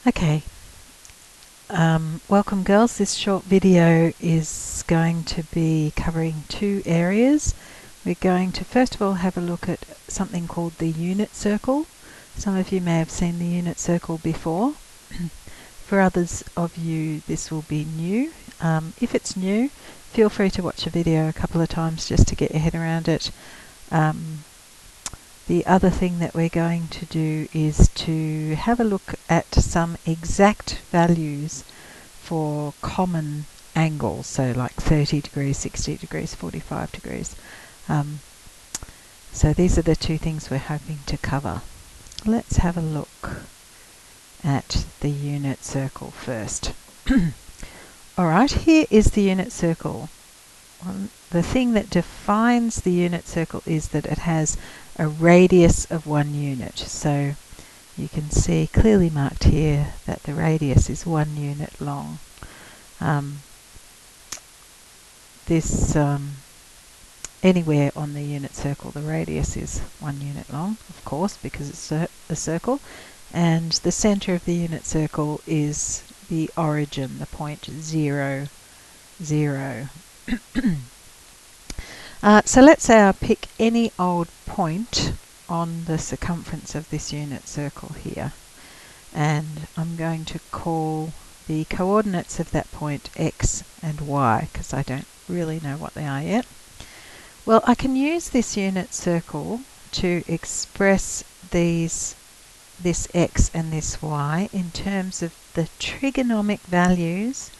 Okay, welcome girls. This short video is going to be covering two areas. We're going to first of all have a look at something called the unit circle. Some of you may have seen the unit circle before. For others of you this will be new. If it's new, feel free to watch the video a couple of times just to get your head around it. The other thing that we're going to do is to have a look at some exact values for common angles, so like 30 degrees, 60 degrees, 45 degrees. So these are the two things we're hoping to cover. Let's have a look at the unit circle first. Alright, here is the unit circle. The thing that defines the unit circle is that it has a radius of 1 unit. So you can see clearly marked here that the radius is 1 unit long. Anywhere on the unit circle the radius is 1 unit long, of course, because it's a circle, and the center of the unit circle is the origin, the point 0, 0. So let's say I pick any old point on the circumference of this unit circle here, and I'm going to call the coordinates of that point x and y, because I don't really know what they are yet. Well, I can use this unit circle to express this x and this y in terms of the trigonomic values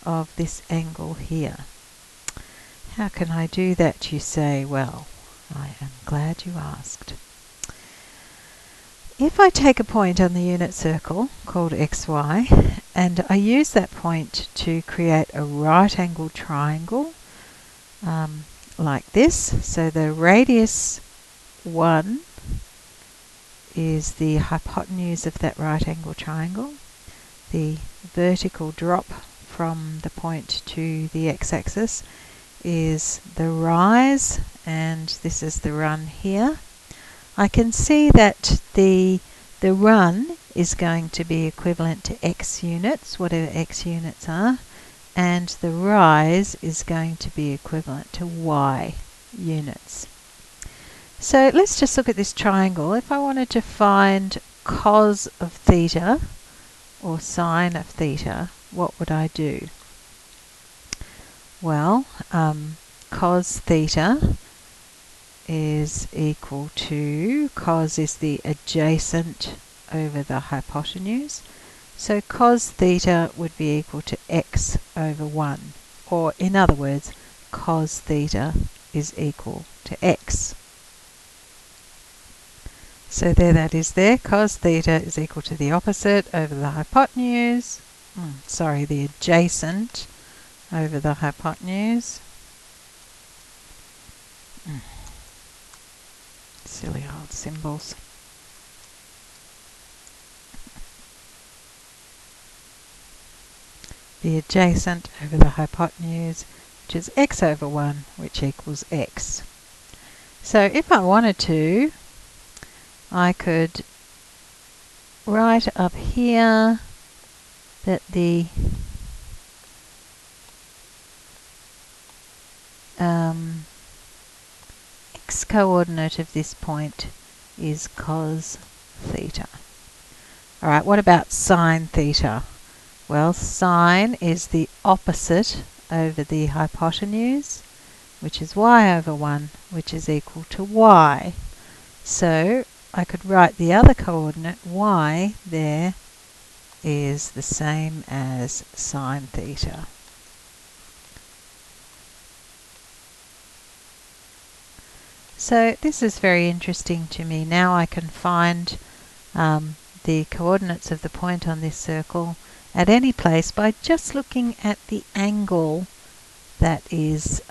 of this angle here. How can I do that, you say? Well, I am glad you asked. If I take a point on the unit circle called xy and I use that point to create a right-angled triangle like this, so the radius 1 is the hypotenuse of that right-angled triangle, the vertical drop from the point to the x-axis is the rise, and this is the run here. I can see that the run is going to be equivalent to x units, whatever x units are, and the rise is going to be equivalent to y units. So let's just look at this triangle. If I wanted to find cos of theta or sine of theta, what would I do? Well, cos theta is equal to, cos is the adjacent over the hypotenuse, so cos theta would be equal to x over 1, or in other words, cos theta is equal to x. So there that is there, cos theta is equal to the opposite over the hypotenuse, the adjacent over the hypotenuse. Silly old symbols. The adjacent over the hypotenuse, which is x over 1, which equals x. So if I wanted to, I could write up here that the x-coordinate of this point is cos theta. Alright, what about sine theta? Well, sine is the opposite over the hypotenuse, which is y over 1, which is equal to y. So I could write the other coordinate, y, there is the same as sine theta. So this is very interesting to me. Now I can find the coordinates of the point on this circle at any place by just looking at the angle that is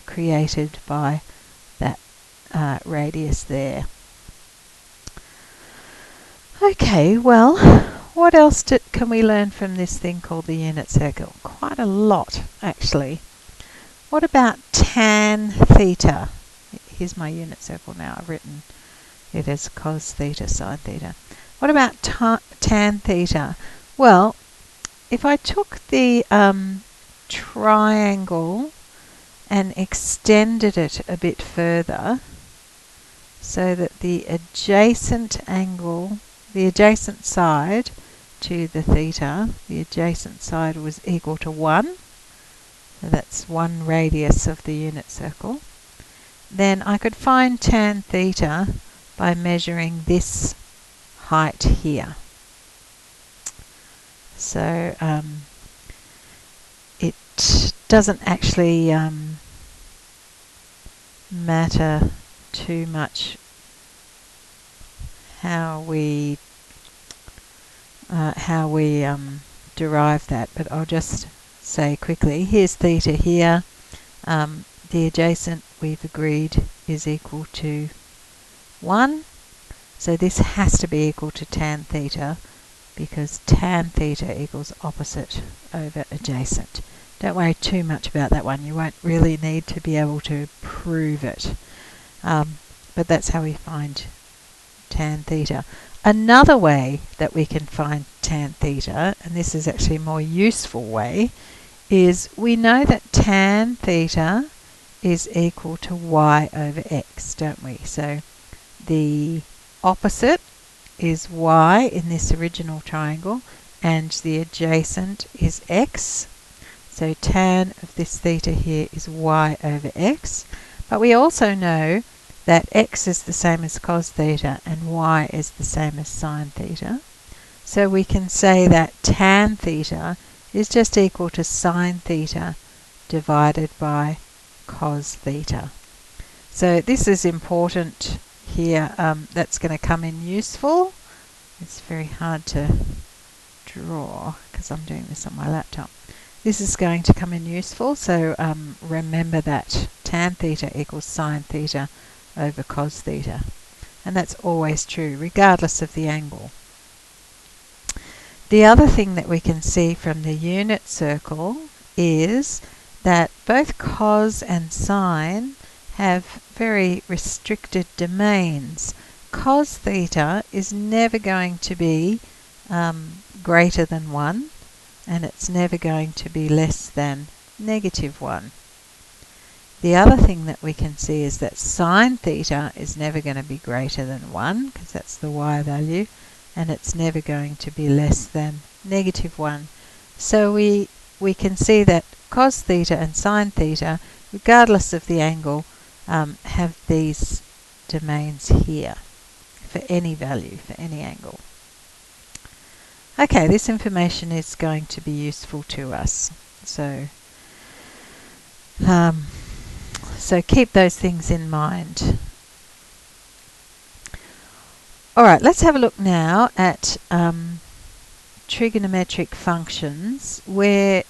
created by that radius there. Okay, well, what else can we learn from this thing called the unit circle? Quite a lot, actually. What about tan theta? Here's my unit circle now. I've written it as cos theta, sine theta. What about tan theta? Well, if I took the triangle and extended it a bit further so that the adjacent angle, the adjacent side to the theta, the adjacent side was equal to 1, so that's 1 radius of the unit circle, then I could find tan theta by measuring this height here. So it doesn't actually matter too much how we derive that, but I'll just say quickly, here's theta here. The adjacent, we've agreed, is equal to 1. So this has to be equal to tan theta, because tan theta equals opposite over adjacent. Don't worry too much about that one. You won't really need to be able to prove it. But that's how we find tan theta. Another way that we can find tan theta, and this is actually a more useful way, is we know that tan theta is equal to y over x, don't we? So the opposite is y in this original triangle, and the adjacent is x. So tan of this theta here is y over x. But we also know that x is the same as cos theta and y is the same as sine theta. So we can say that tan theta is just equal to sine theta divided by cos theta. So this is important here. That's going to come in useful. It's very hard to draw because I'm doing this on my laptop. This is going to come in useful, so remember that tan theta equals sine theta over cos theta. And that's always true, regardless of the angle. The other thing that we can see from the unit circle is that both cos and sine have very restricted domains. Cos theta is never going to be greater than 1, and it's never going to be less than negative 1. The other thing that we can see is that sine theta is never going to be greater than 1, because that's the y value, and it's never going to be less than negative 1. So we can see that cos theta and sine theta, regardless of the angle, have these domains here for any value, for any angle. Okay, this information is going to be useful to us. So keep those things in mind. Alright, let's have a look now at trigonometric functions where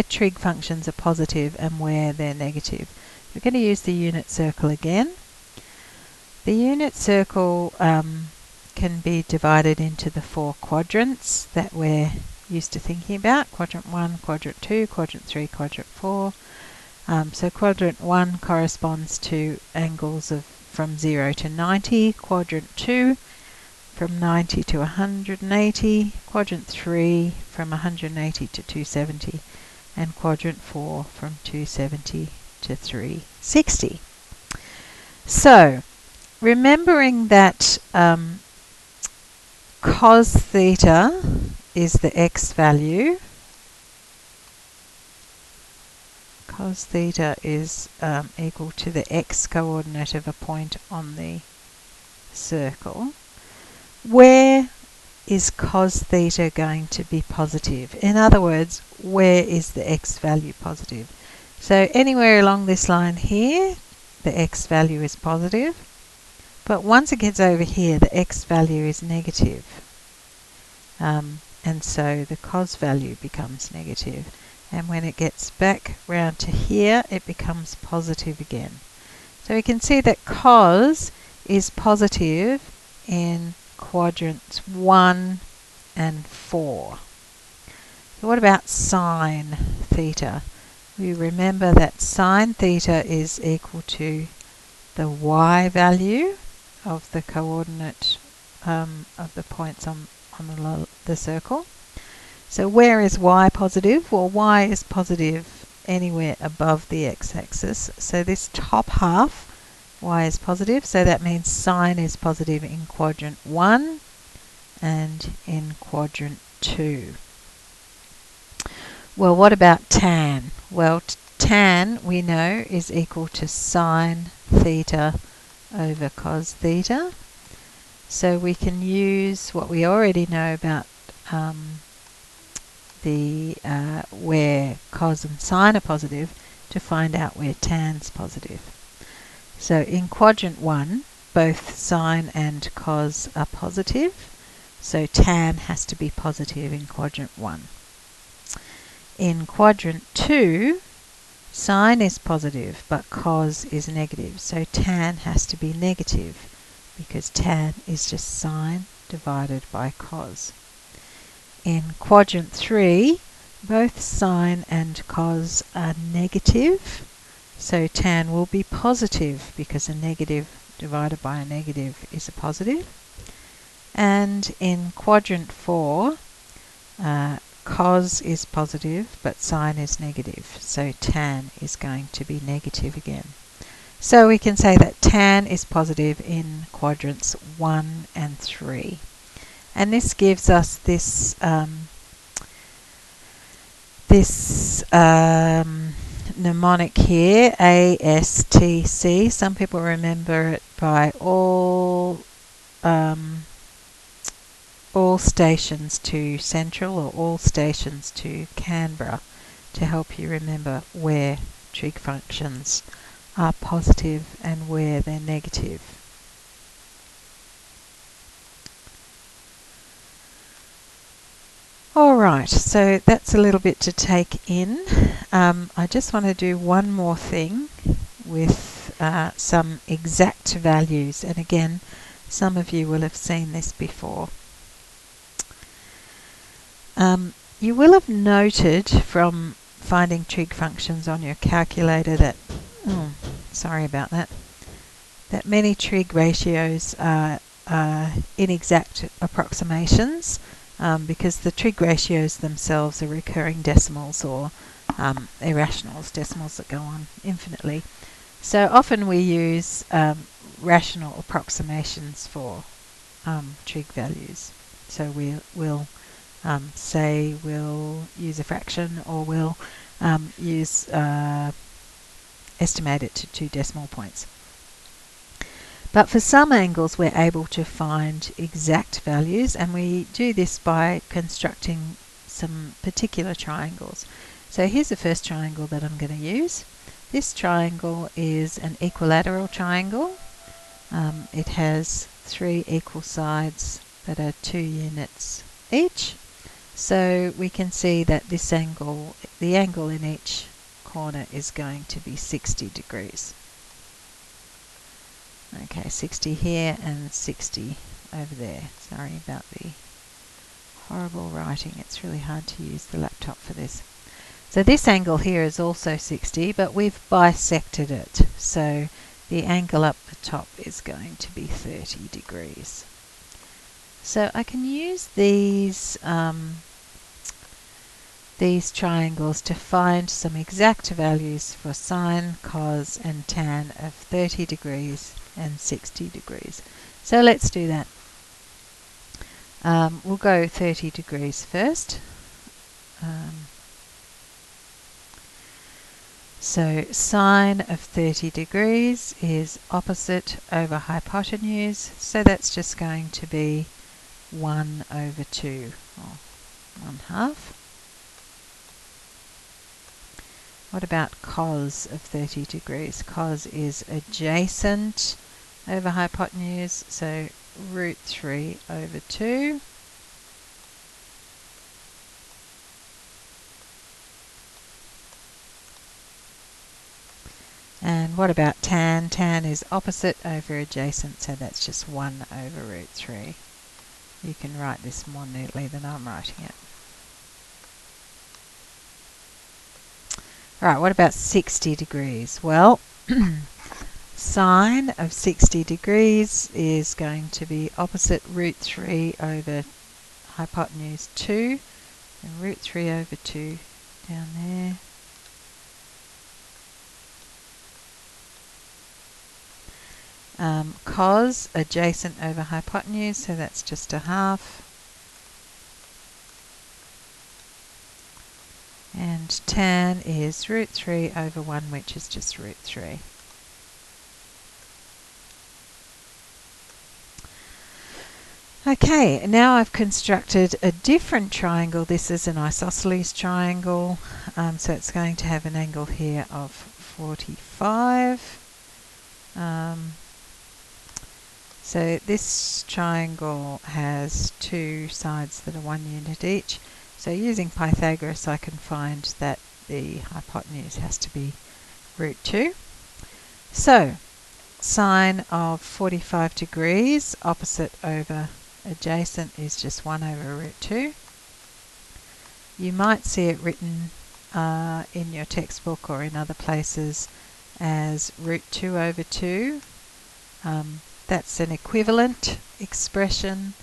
trig functions are positive and where they're negative. We're going to use the unit circle again. The unit circle can be divided into the 4 quadrants that we're used to thinking about. Quadrant 1, quadrant 2, quadrant 3, quadrant 4. So quadrant 1 corresponds to angles of from 0 to 90. Quadrant 2 from 90 to 180. Quadrant 3 from 180 to 270. And quadrant 4 from 270 to 360. So remembering that cos theta is the x value. Cos theta is equal to the x coordinate of a point on the circle. Where is cos theta going to be positive? In other words, where is the x value positive? So anywhere along this line here, the x value is positive. But once it gets over here, the x value is negative. And so the cos value becomes negative. And when it gets back round to here, it becomes positive again. So we can see that cos is positive in quadrants 1 and 4. So what about sine theta? We remember that sine theta is equal to the y value of the coordinate of the points on the the circle. So where is y positive? Well, y is positive anywhere above the x-axis. So this top half, y is positive, so that means sine is positive in quadrant 1 and in quadrant 2. Well, what about tan? Well, tan, we know, is equal to sine theta over cos theta. So we can use what we already know about where cos and sine are positive to find out where tan's positive. So in quadrant 1, both sine and cos are positive, so tan has to be positive in quadrant 1. In quadrant 2, sine is positive, but cos is negative, so tan has to be negative, because tan is just sine divided by cos. In quadrant 3, both sine and cos are negative, so tan will be positive, because a negative divided by a negative is a positive. And in quadrant 4, cos is positive, but sine is negative, so tan is going to be negative again. So we can say that tan is positive in quadrants 1 and 3. And this gives us this mnemonic here, ASTC. Some people remember it by all stations to Central or all stations to Canberra, to help you remember where trig functions are positive and where they're negative. Alright, so that's a little bit to take in. I just want to do one more thing with some exact values, and again, some of you will have seen this before. You will have noted from finding trig functions on your calculator that, sorry about that, that many trig ratios are inexact approximations, because the trig ratios themselves are recurring decimals or irrationals, decimals that go on infinitely. So often we use rational approximations for trig values. So we'll say we'll use a fraction, or we'll estimate it to 2 decimal points. But for some angles we're able to find exact values, and we do this by constructing some particular triangles. So here's the first triangle that I'm going to use. This triangle is an equilateral triangle. It has 3 equal sides that are 2 units each. So we can see that this angle, the angle in each corner, is going to be 60 degrees. Okay, 60 here and 60 over there. Sorry about the horrible writing. It's really hard to use the laptop for this. So this angle here is also 60, but we've bisected it. So the angle up the top is going to be 30 degrees. So I can use these triangles to find some exact values for sine, cos and tan of 30 degrees and 60 degrees. So let's do that. We'll go 30 degrees first. So sine of 30 degrees is opposite over hypotenuse, so that's just going to be 1 over 2, or 1/2. What about cos of 30 degrees? Cos is adjacent over hypotenuse, so root 3 over 2. And what about tan? Tan is opposite over adjacent, so that's just 1 over root 3. You can write this more neatly than I'm writing it. Right, what about 60 degrees? Well, sine of 60 degrees is going to be opposite root 3 over hypotenuse 2, and root 3 over 2 down there. Cos adjacent over hypotenuse, so that's just a half. And tan is root 3 over 1, which is just root 3. Okay, now I've constructed a different triangle. This is an isosceles triangle, so it's going to have an angle here of 45. So this triangle has two sides that are 1 unit each. So using Pythagoras, I can find that the hypotenuse has to be root 2. So sine of 45 degrees, opposite over adjacent, is just 1 over root 2. You might see it written in your textbook or in other places as root 2 over 2. That's an equivalent expression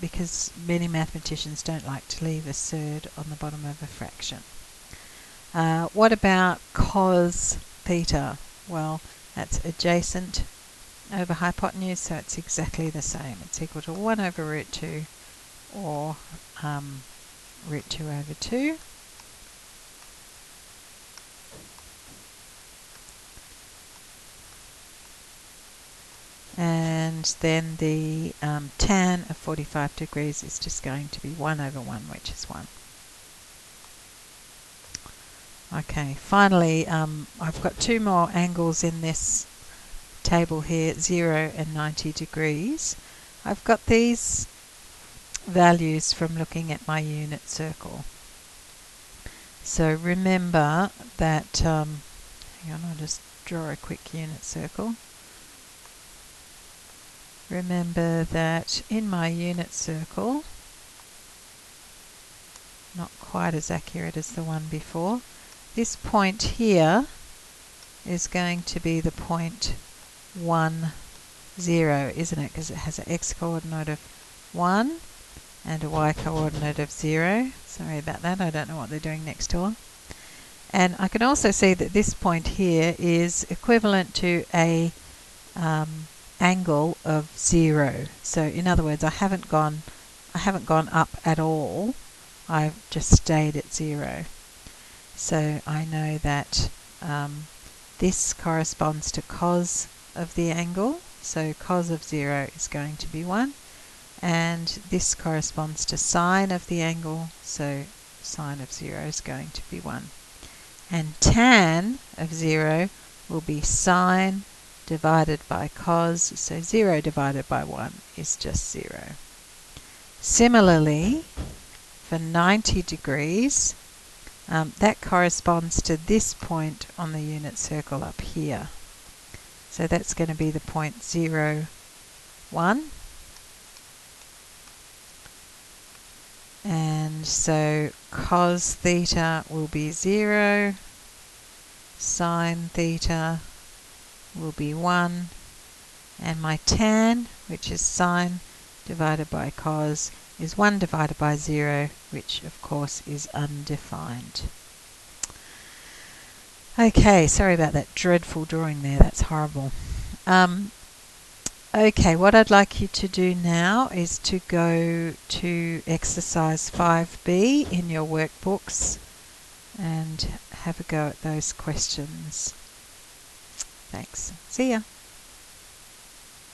because many mathematicians don't like to leave a surd on the bottom of a fraction. What about cos theta? Well, that's adjacent over hypotenuse, so it's exactly the same. It's equal to 1 over root 2 or root 2 over 2. And then the tan of 45 degrees is just going to be 1 over 1, which is 1. Okay, finally, I've got two more angles in this table here, 0 and 90 degrees. I've got these values from looking at my unit circle. So remember that, hang on, I'll just draw a quick unit circle. Remember that in my unit circle, not quite as accurate as the one before, this point here is going to be the point 1, 0, isn't it? Because it has an x-coordinate of 1 and a y-coordinate of 0. Sorry about that, I don't know what they're doing next door. And I can also see that this point here is equivalent to a angle of 0. So in other words, I haven't gone up at all. I've just stayed at 0. So I know that this corresponds to cos of the angle. So cos of 0 is going to be 1. And this corresponds to sine of the angle. So sine of 0 is going to be 1. And tan of 0 will be sine divided by cos, so 0 divided by 1 is just 0. Similarly, for 90 degrees, that corresponds to this point on the unit circle up here. So that's going to be the point 0, 1. And so cos theta will be 0, sine theta will be 1, and my tan, which is sine divided by cos, is 1 divided by 0, which of course is undefined. Okay, sorry about that dreadful drawing there, that's horrible. Okay, what I'd like you to do now is to go to exercise 5B in your workbooks and have a go at those questions. Thanks. See ya.